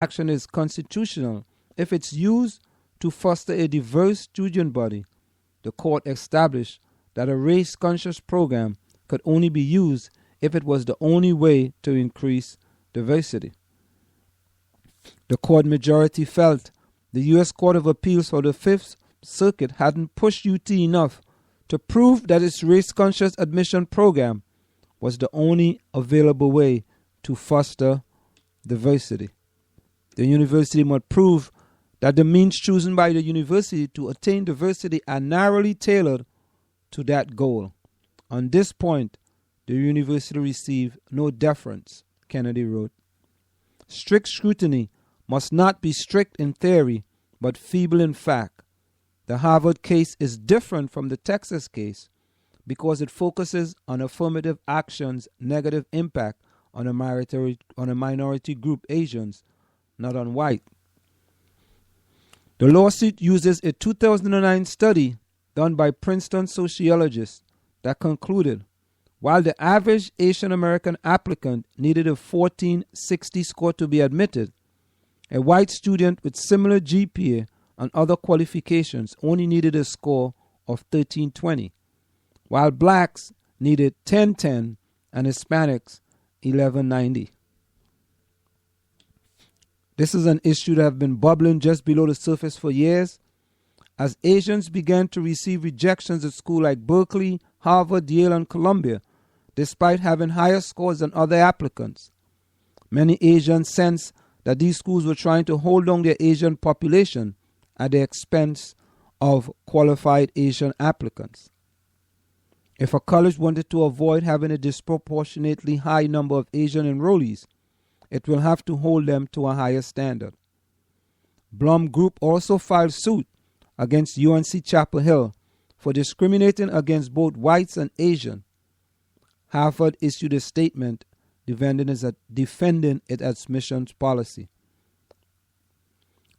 action is constitutional if it's used to foster a diverse student body. The court established that a race-conscious program could only be used if it was the only way to increase diversity. The court majority felt the U.S. Court of Appeals for the Fifth Circuit hadn't pushed UT enough to prove that its race-conscious admission program was the only available way to foster diversity. The university must prove that the means chosen by the university to attain diversity are narrowly tailored to that goal. On this point, the university received no deference, Kennedy wrote. Strict scrutiny must not be strict in theory, but feeble in fact. The Harvard case is different from the Texas case because it focuses on affirmative action's negative impact on a minority group, Asians, not on white. The lawsuit uses a 2009 study done by Princeton sociologists that concluded while the average Asian American applicant needed a 1460 score to be admitted, a white student with similar GPA and other qualifications only needed a score of 1320, while blacks needed 1010 and Hispanics 1190. This is an issue that has been bubbling just below the surface for years, as Asians began to receive rejections at schools like Berkeley, Harvard, Yale, and Columbia, despite having higher scores than other applicants. Many Asians sensed that these schools were trying to hold down their Asian population at the expense of qualified Asian applicants. If a college wanted to avoid having a disproportionately high number of Asian enrollees, it will have to hold them to a higher standard. Blum Group also filed suit against UNC Chapel Hill for discriminating against both whites and Asians. Harvard issued a statement defending its admissions policy.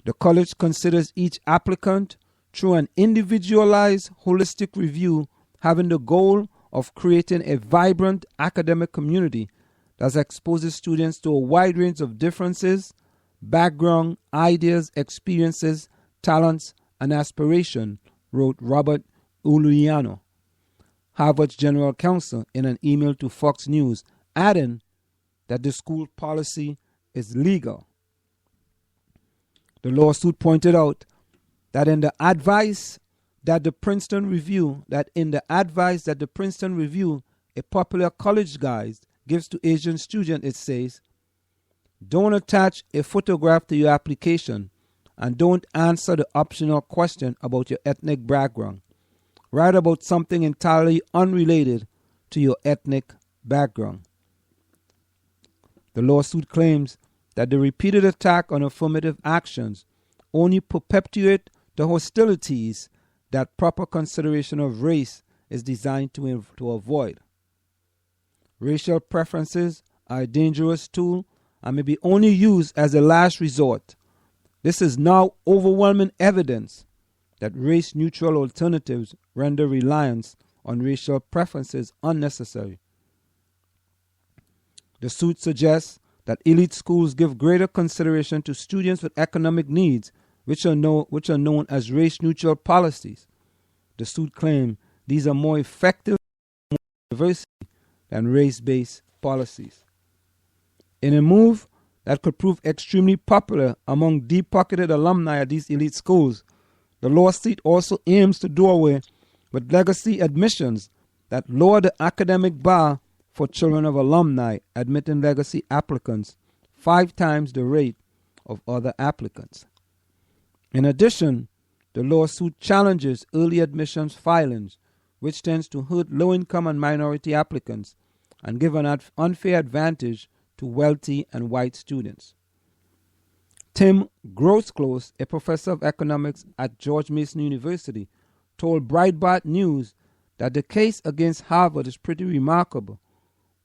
The college considers each applicant through an individualized, holistic review, having the goal of creating a vibrant academic community that exposes students to a wide range of differences, background, ideas, experiences, talents, and aspiration, wrote Robert Uliano, Harvard's general counsel, in an email to Fox News, adding that the school policy is legal. The lawsuit pointed out that in the advice that the Princeton Review, a popular college guide, gives to Asian students, it says, don't attach a photograph to your application and don't answer the optional question about your ethnic background. Write about something entirely unrelated to your ethnic background. The lawsuit claims that the repeated attack on affirmative actions only perpetuate the hostilities that proper consideration of race is designed to avoid. Racial preferences are a dangerous tool and may be only used as a last resort. This is now overwhelming evidence that race-neutral alternatives render reliance on racial preferences unnecessary. The suit suggests that elite schools give greater consideration to students with economic needs, which are known as race-neutral policies. The suit claims these are more effective for diversity than race-based policies. In a move that could prove extremely popular among deep-pocketed alumni at these elite schools, the lawsuit also aims to do away with legacy admissions that lower the academic bar for children of alumni, admitting legacy applicants 5 times the rate of other applicants. In addition, the lawsuit challenges early admissions filings, which tends to hurt low-income and minority applicants and give an unfair advantage to wealthy and white students. Tim Grosclose, a professor of economics at George Mason University, told Breitbart News that the case against Harvard is pretty remarkable.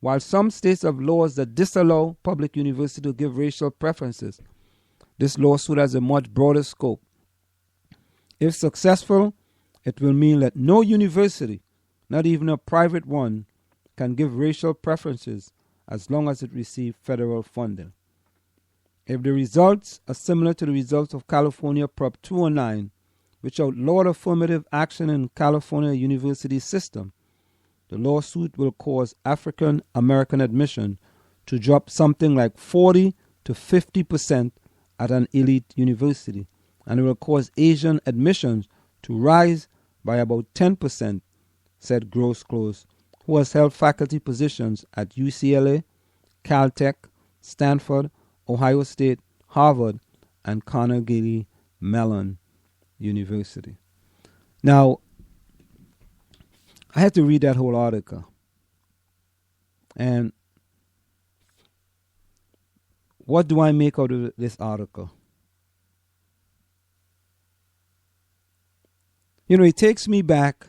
While some states have laws that disallow public universities to give racial preferences, this lawsuit has a much broader scope. If successful, it will mean that no university, not even a private one, can give racial preferences as long as it receives federal funding. If the results are similar to the results of California Prop 209, which outlawed affirmative action in California university system, the lawsuit will cause African American admission to drop something like 40 to 50% at an elite university, and it will cause Asian admissions to rise by about 10%, said Grosclose, who has held faculty positions at UCLA, Caltech, Stanford, Ohio State, Harvard, and Carnegie Mellon University. Now, I had to read that whole article. And what do I make out of this article? You know, it takes me back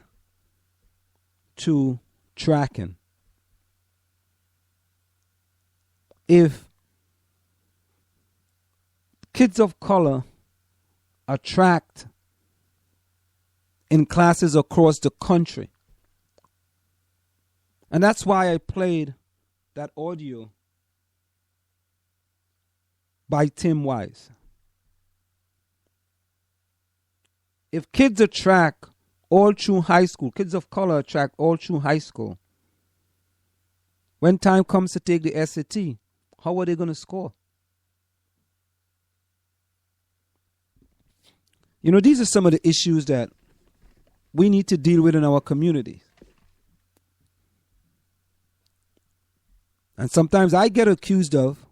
to tracking. If kids of color are tracked in classes across the country, and that's why I played that audio by Tim Wise. If kids are tracked all through high school, kids of color are tracked all through high school, when time comes to take the SAT, how are they going to score? You know, these are some of the issues that we need to deal with in our communities. And sometimes I get accused of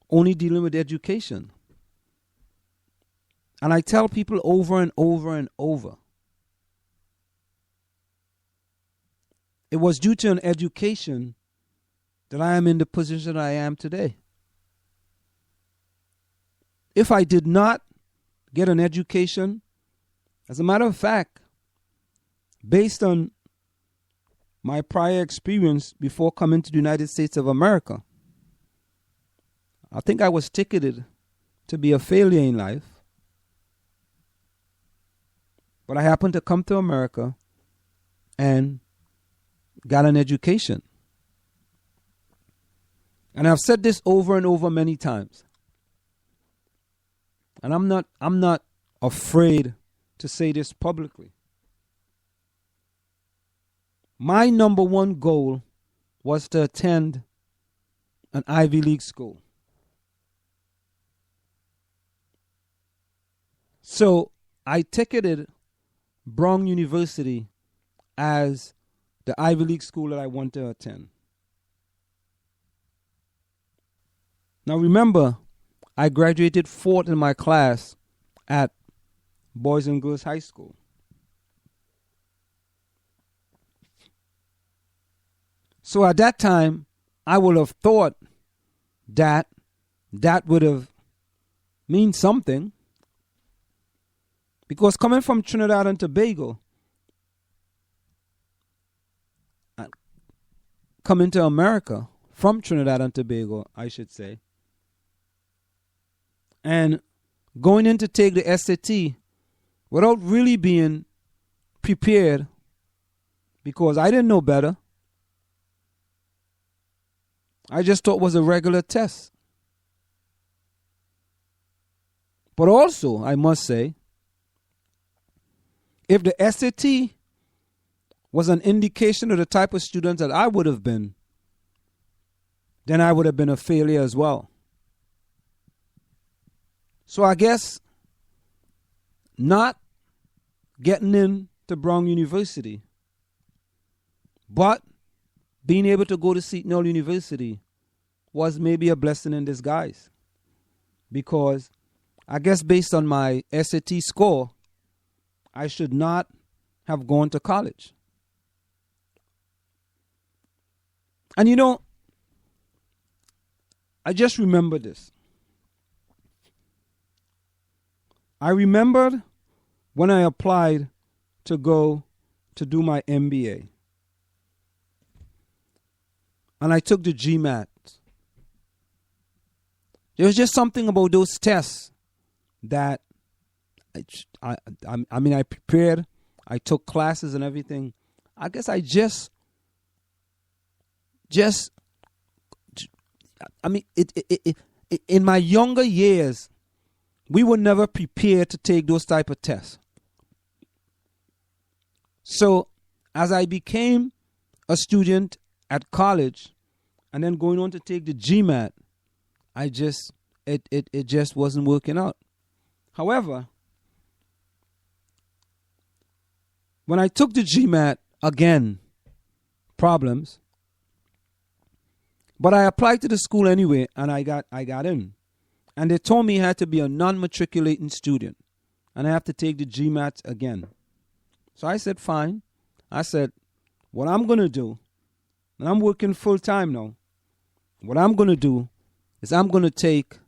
only dealing with education. And I tell people over and over and over, it was due to an education that I am in the position I am today. If I did not get an education, as a matter of fact, based on my prior experience before coming to the United States of America, I think I was ticketed to be a failure in life. But I happened to come to America and got an education. And I've said this over and over many times. And I'm not afraid to say this publicly. My number one goal was to attend an Ivy League school. So I ticketed Brown University as the Ivy League school that I want to attend. Now remember, I graduated fourth in my class at Boys and Girls High School. So at that time, I would have thought that would have mean something. Because coming from Trinidad and Tobago, coming to America from Trinidad and Tobago, I should say, and going in to take the SAT without really being prepared, because I didn't know better. I just thought it was a regular test. But also, I must say, if the SAT was an indication of the type of student that I would have been, then I would have been a failure as well. So I guess not getting into Brown University, but being able to go to Seton Hall University was maybe a blessing in disguise. Because I guess based on my SAT score, I should not have gone to college. And you know, I just remember this. I remembered when I applied to go to do my MBA. And I took the GMAT. There was just something about those tests that I mean, I prepared, I took classes and everything. I guess I just, I mean, in my younger years, we were never prepared to take those type of tests. So as I became a student at college and then going on to take the GMAT, it just wasn't working out. However, when I took the GMAT, again, problems. But I applied to the school anyway, and I got in. And they told me I had to be a non-matriculating student, and I have to take the GMAT again. So I said, fine. I said, what I'm going to do, and I'm working full-time now, what I'm going to do is I'm going to take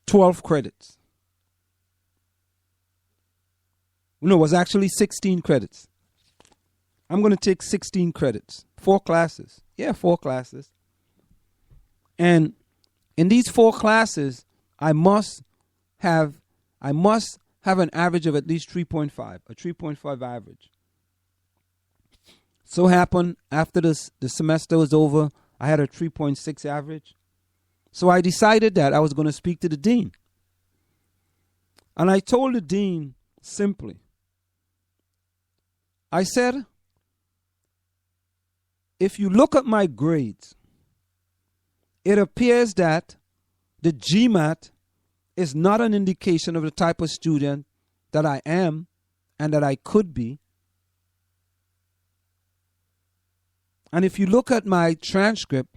12 credits. No, it was actually 16 credits. I'm going to take 16 credits. 4 classes. Yeah, 4 classes. And in these 4 classes, I must have an average of at least 3.5, a 3.5 average. So happened after the semester was over, I had a 3.6 average. So I decided that I was going to speak to the dean. And I told the dean simply, I said, if you look at my grades, it appears that the GMAT is not an indication of the type of student that I am and that I could be. And if you look at my transcript,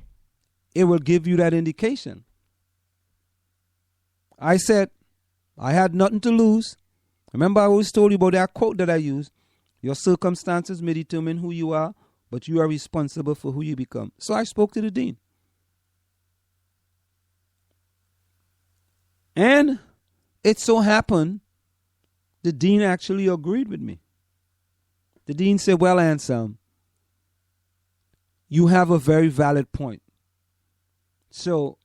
it will give you that indication. I said, I had nothing to lose. Remember, I always told you about that quote that I used. Your circumstances may determine who you are, but you are responsible for who you become. So I spoke to the dean. And it so happened, the dean actually agreed with me. The dean said, well, Anselm, you have a very valid point. So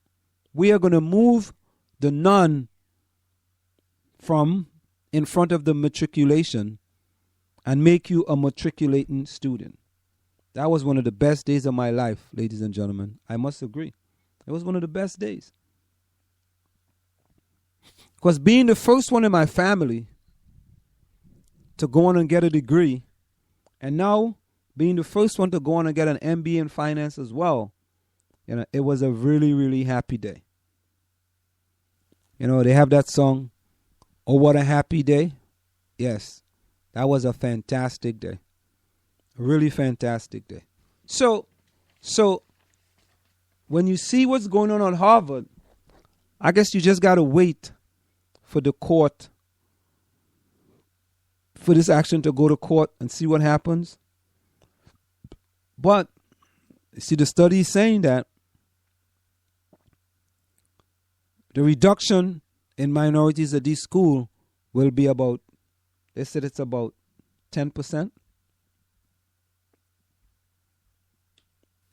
we are going to move the none from in front of the matriculation and make you a matriculating student. That was one of the best days of my life, ladies and gentlemen. I must agree. It was one of the best days. Because being the first one in my family to go on and get a degree, and now being the first one to go on and get an MBA in finance as well, it was a really, really happy day. They have that song, Oh, What a Happy Day. Yes, that was a fantastic day. A really fantastic day. So when you see what's going on at Harvard, I guess you just got to wait for the court, for this action to go to court and see what happens. But, you see, the study is saying that the reduction in minorities at this school will be about, they said it's about 10%. It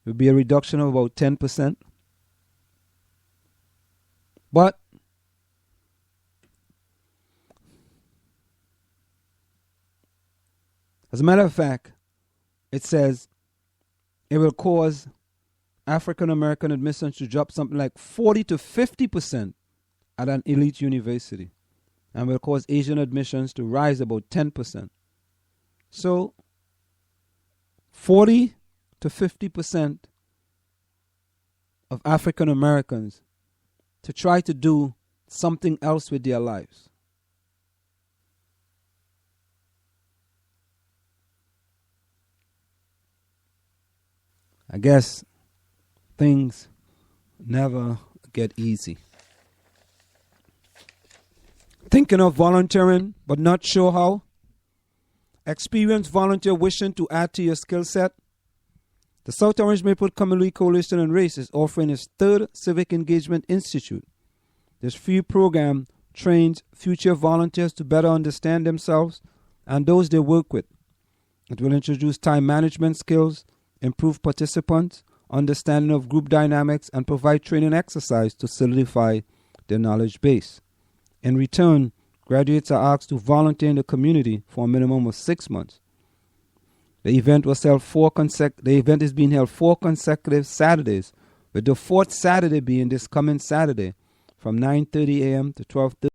will be a reduction of about 10%. But as a matter of fact, it says it will cause African American admissions to drop something like 40 to 50% at an elite university, and will cause Asian admissions to rise about 10%. So 40 to 50% of African Americans to try to do something else with their lives. I guess things never get easy. Thinking of volunteering but not sure how? Experienced volunteer wishing to add to your skill set? The South Orange Maple Community Coalition on Race is offering its 3rd Civic Engagement Institute. This free program trains future volunteers to better understand themselves and those they work with. It will introduce time management skills, improve participants' understanding of group dynamics, and provide training exercise to solidify their knowledge base. In return, graduates are asked to volunteer in the community for a minimum of 6 months. The event is being held 4 consecutive Saturdays with the fourth Saturday being this coming Saturday from 9:30 a.m. to 12:30